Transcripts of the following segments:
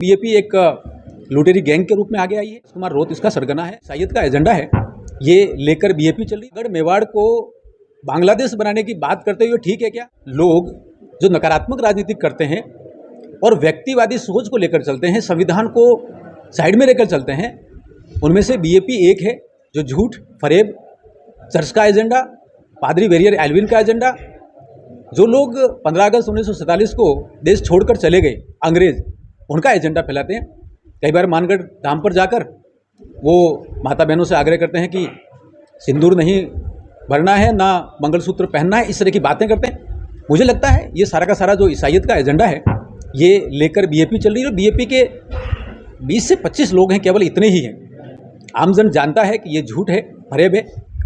BJP एक लुटेरी gang के रूप में आगे आई है। कुमार रोत इसका सरगना है, सैयद का एजेंडा है, ये लेकर बीजेपी चल रही है। गढ़ मेवाड़ को बांग्लादेश बनाने की बात करते हुए ठीक है क्या? लोग जो नकारात्मक राजनीति करते हैं और व्यक्तिवादी सोच को लेकर चलते हैं, संविधान को साइड में लेकर चलते हैं, उनमें से बीजेपी एक है जो झूठ, फरेब, चर्च का एजेंडा, पादरी वेरियर एल्विन का एजेंडा, जो लोग 15 अगस्त 1947 को देश छोड़कर चले गए अंग्रेज, उनका एजेंडा फैलाते हैं। कई बार मानगढ़ धाम पर जाकर वो माता बहनों से आग्रह करते हैं कि सिंदूर नहीं भरना है, ना मंगलसूत्र पहनना है, इस तरह की बातें करते हैं। मुझे लगता है ये सारा का सारा जो ईसाइयत का एजेंडा है, ये लेकर बीजेपी चल रही है। और बीजेपी के 20 से 25 लोग हैं, केवल इतने ही हैं। आमजन जानता है कि ये झूठ है, फरेब है।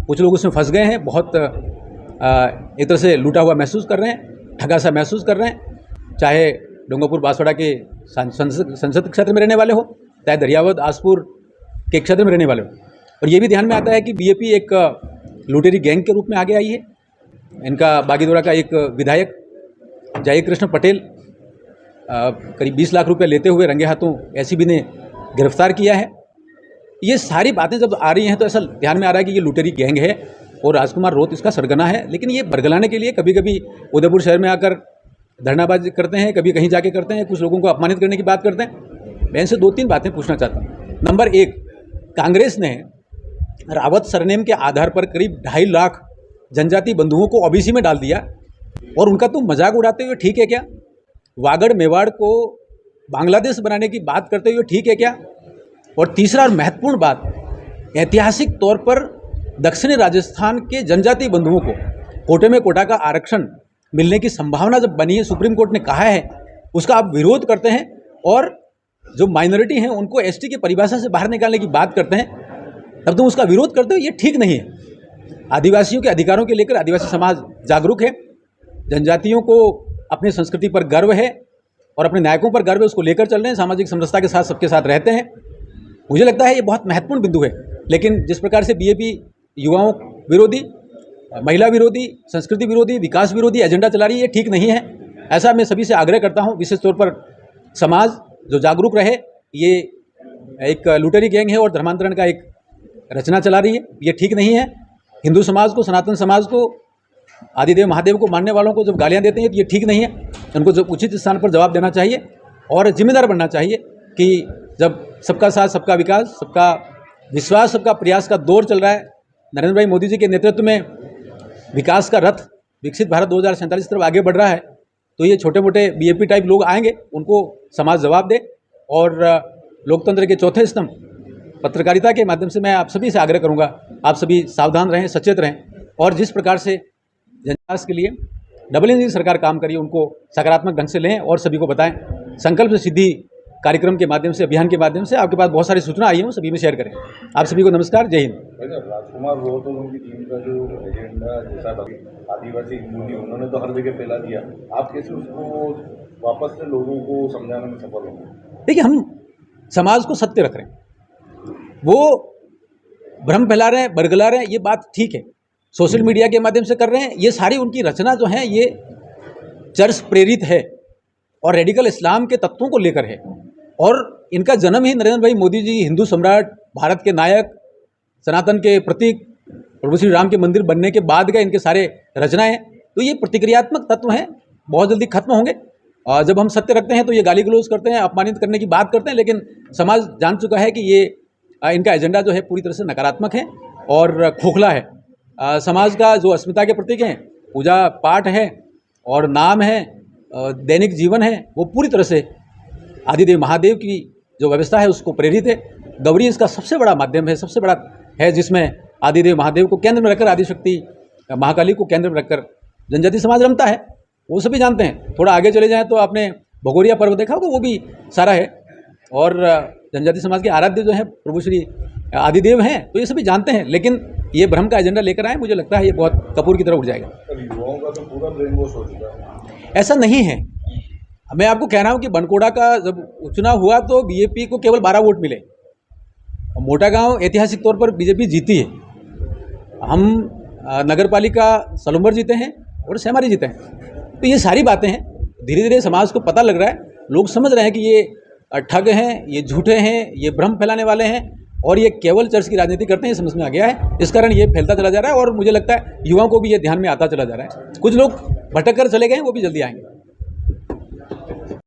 कुछ लोग उसमें फंस गए हैं, बहुत एक तरह से लूटा हुआ महसूस कर रहे हैं, ठगा सा महसूस कर रहे हैं। चाहे डोंगरपुर बांसवाड़ा के संसद क्षेत्र में रहने वाले हो, चाहे दरियावद आसपुर के क्षेत्र में रहने वाले हो। और ये भी ध्यान में आता है कि बीजेपी एक लुटेरी गैंग के रूप में आगे आई है। इनका बागीदोरा का एक विधायक जयकृष्ण पटेल करीब 20 लाख रुपए लेते हुए रंगे हाथों एसीबी ने गिरफ्तार किया है। ये सारी बातें जब आ रही हैं तो ऐसा ध्यान में आ रहा है कि ये लुटेरी गैंग है और राजकुमार रोत इसका सरगना है। लेकिन ये बरगलाने के लिए कभी कभी उदयपुर शहर में आकर धरनाबाजी करते हैं, कभी कहीं जाके करते हैं, कुछ लोगों को अपमानित करने की बात करते हैं। मैं इनसे 2-3 बातें पूछना चाहता हूँ। नंबर 1, कांग्रेस ने रावत सरनेम के आधार पर करीब 2.5 लाख जनजाति बंधुओं को ओबीसी में डाल दिया और उनका तुम मजाक उड़ाते हुए ठीक है क्या? वागड़ मेवाड़ को बांग्लादेश बनाने की बात करते हुए ठीक है क्या? और तीसरा और महत्वपूर्ण बात, ऐतिहासिक तौर पर दक्षिणी राजस्थान के जनजाति बंधुओं को कोटे में कोटा का आरक्षण मिलने की संभावना जब बनी है, सुप्रीम कोर्ट ने कहा है, उसका आप विरोध करते हैं और जो माइनॉरिटी हैं उनको एसटी की परिभाषा से बाहर निकालने की बात करते हैं, तब तुम उसका विरोध करते हो। ये ठीक नहीं है। आदिवासियों के अधिकारों के लेकर आदिवासी समाज जागरूक है, जनजातियों को अपनी संस्कृति पर गर्व है और अपने नायकों पर गर्व है, उसको लेकर चल रहे हैं, सामाजिक समरसता के साथ सबके साथ रहते हैं। मुझे लगता है ये बहुत महत्वपूर्ण बिंदु है। लेकिन जिस प्रकार से बीजेपी युवाओं विरोधी, महिला विरोधी, संस्कृति विरोधी, विकास विरोधी एजेंडा चला रही है, ये ठीक नहीं है। ऐसा मैं सभी से आग्रह करता हूँ, विशेष तौर पर समाज जो जागरूक रहे। ये एक लुटेरी गैंग है और धर्मांतरण का एक रचना चला रही है, ये ठीक नहीं है। हिंदू समाज को, सनातन समाज को, आदिदेव महादेव को मानने वालों को जब गालियाँ देते हैं तो ये ठीक नहीं है। उनको जब उचित स्थान पर जवाब देना चाहिए और जिम्मेदार बनना चाहिए कि जब सबका साथ, सबका विकास, सबका विश्वास, सबका प्रयास का दौर चल रहा है, नरेंद्र भाई मोदी जी के नेतृत्व में विकास का रथ विकसित भारत 2047 तरफ आगे बढ़ रहा है, तो ये छोटे मोटे बीजेपी टाइप लोग आएंगे, उनको समाज जवाब दे। और लोकतंत्र के चौथे स्तंभ पत्रकारिता के माध्यम से मैं आप सभी से आग्रह करूंगा, आप सभी सावधान रहें, सचेत रहें और जिस प्रकार से जनविकास के लिए डबल इंजन सरकार काम करिए, उनको सकारात्मक ढंग से लें और सभी को बताएं। संकल्प से सिद्धि कार्यक्रम के माध्यम से, अभियान के माध्यम से आपके पास बहुत सारी सूचना आई है, सभी में शेयर करें। आप सभी को नमस्कार, जय हिंद। राजकुमार रोत और उनकी टीम का जो एजेंडा जैसा आदिवासी हिंदू नहीं, उन्होंने तो हर जगह फैला दिया। आप कैसे उसको वापस से लोगों को समझाने में सफल होंगे? देखिए, हम समाज को सत्य रख रहे हैं, वो भ्रम फैला रहे हैं, बरगला रहे हैं, ये बात ठीक है, सोशल मीडिया के माध्यम से कर रहे हैं। ये सारी उनकी रचना जो है ये चर्च प्रेरित है और रेडिकल इस्लाम के तत्वों को लेकर है। और इनका जन्म ही नरेंद्र भाई मोदी जी, हिंदू सम्राट, भारत के नायक, सनातन के प्रतीक, प्रभु श्री राम के मंदिर बनने के बाद का इनके सारे रचनाएं। तो ये प्रतिक्रियात्मक तत्व हैं, बहुत जल्दी खत्म होंगे। और जब हम सत्य रखते हैं तो ये गाली गलौज करते हैं, अपमानित करने की बात करते हैं, लेकिन समाज जान चुका है कि ये इनका एजेंडा जो है पूरी तरह से नकारात्मक है और खोखला है। समाज का जो अस्मिता के प्रतीक हैं, पूजा पाठ है और नाम है, दैनिक जीवन है, वो पूरी तरह से आदिदेव महादेव की जो व्यवस्था है उसको प्रेरित है। गौरी इसका सबसे बड़ा माध्यम है, सबसे बड़ा है, जिसमें आदिदेव महादेव को केंद्र में रखकर, आदिशक्ति महाकाली को केंद्र में रखकर जनजाति समाज रमता है, वो सभी जानते हैं। थोड़ा आगे चले जाएं तो आपने भगोरिया पर्व देखा होगा, वो भी सारा है। और जनजाति समाज के आराध्य जो है प्रभु श्री आदिदेव हैं, तो ये सभी जानते हैं। लेकिन ये भ्रम का एजेंडा लेकर आए, मुझे लगता है ये बहुत कपूर की तरह उड़ जाएगा। युवाओं का तो पूरा ब्रेन वॉश हो चुका है। ऐसा नहीं है। मैं आपको कह रहा हूँ कि बनकोड़ा का जब उपचुनाव हुआ तो बीजेपी को केवल 12 वोट मिले। मोटा गांव ऐतिहासिक तौर पर बीजेपी जीती है। हम नगर पालिका सलूम्बर जीते हैं और सेमारी जीते हैं। तो ये सारी बातें हैं, धीरे धीरे समाज को पता लग रहा है, लोग समझ रहे हैं कि ये ठग हैं, ये झूठे हैं, ये भ्रम फैलाने वाले हैं और ये केवल चर्च की राजनीति करते हैं, ये समझ में आ गया है। इस कारण ये फैलता चला जा रहा है और मुझे लगता है युवाओं को भी ये ध्यान में आता चला जा रहा है। कुछ लोग भटक कर चले गए हैं, वो भी जल्दी आएंगे।